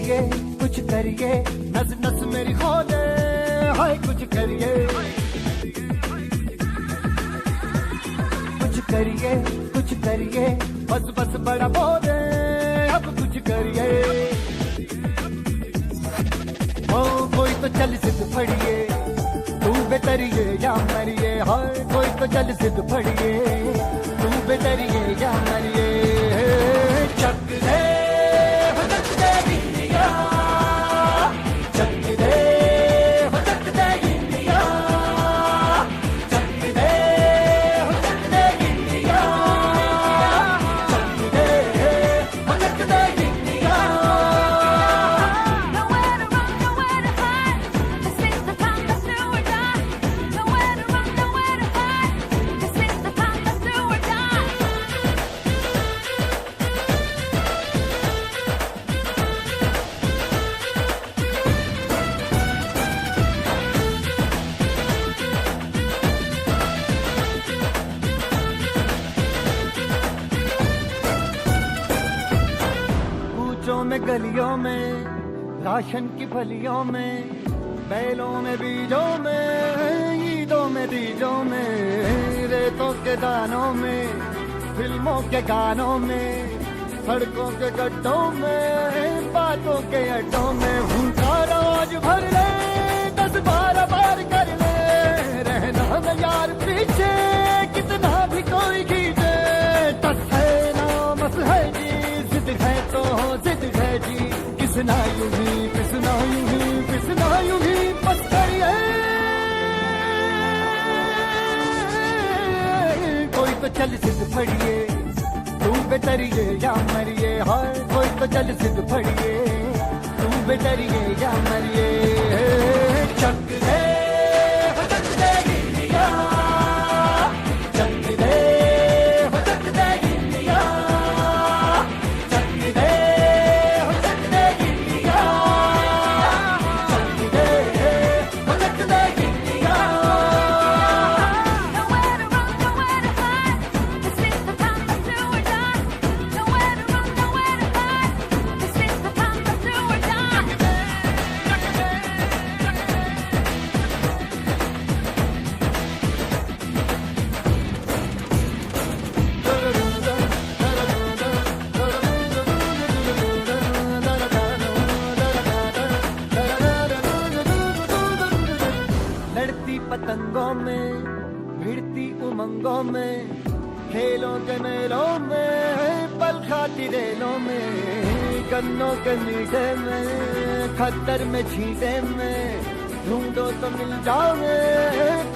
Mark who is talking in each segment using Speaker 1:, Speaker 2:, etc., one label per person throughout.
Speaker 1: करिए कुछ करिए, नस नस मेरी खोले, हाय कुछ करिए, कुछ करिए कुछ करिए, बस बस बड़ा बोले, अब कुछ करिए। ओ कोई तो चल सिद्ध फड़िए, तू बेतरिए या मरिए, हाय कोई तो चल सिद्ध फड़िए, तू बेतरिए या मरिए। चक दे चक दे इंडिया, चक दे चक दे इंडिया, चक दे चक दे इंडिया, चक दे चक दे India.
Speaker 2: Nowhere to run, nowhere to hide. This is the time, let's do or die. Nowhere to run, nowhere to hide. This is the time, let's do or die.
Speaker 1: कूचों में गलियों में, राशन की फलियों में, बैलों में बीजों में, ईदों में दीजों में, रेतों के दानों में, फिल्मों के गानों में, सड़कों के गड्ढों में, बातों के अड्डों में, उनका रोज भर ले, 10-12 बार कर ले, रहना न यार पीछे, कितना भी कोई खींचे, टस है ना मस है जी, जिद है तो जिद है जी, किसना यूं ही पिसना यूं ही पिसना यूं ही बस करिए। कोई तो चल सिद्ध फड़िए, तू बेतरिए या मरिए, हाय कोई तो चल सिद्ध फड़िए, तू बेतरिए या मरिए। चक दे चक दे इंडिया, चक दे चक दे इंडिया, चक दे चक दे इंडिया, चक दे चक दे India.
Speaker 2: Nowhere to run, nowhere to hide. This is the time, let's do or die. Nowhere to run, nowhere to hide. This is the time, let's do or die.
Speaker 1: लड़ती पतंगों में, भिड़ती उमंगों में, खेलों के मेलों में, पल खाती रेलों में, गन्नों के मीठे में, खद्दर में छींटे में, ढूंढो तो मिल जाओगे,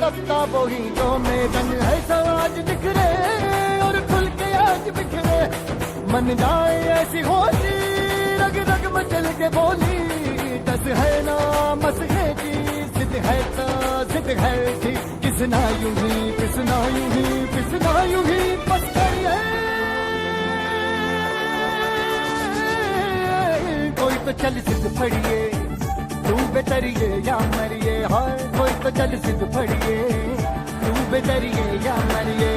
Speaker 1: किताबों हीटों में, रंग है सब आज बिखरे और खुल के आज बिखरे, मन जाए ऐसी होली, रग रग मचल के बोली, दस है ना मस है जी, जिद है तो जिद है जी, किसना यूं ही पिसना यूं ही पिसना यूं ही बस करिए। कोई तो चल सिद्ध फड़िए, तू बेतरिए या मरिए, हाय कोई तो चल सिद्ध फड़िए, तू बेतरिए या मरिए।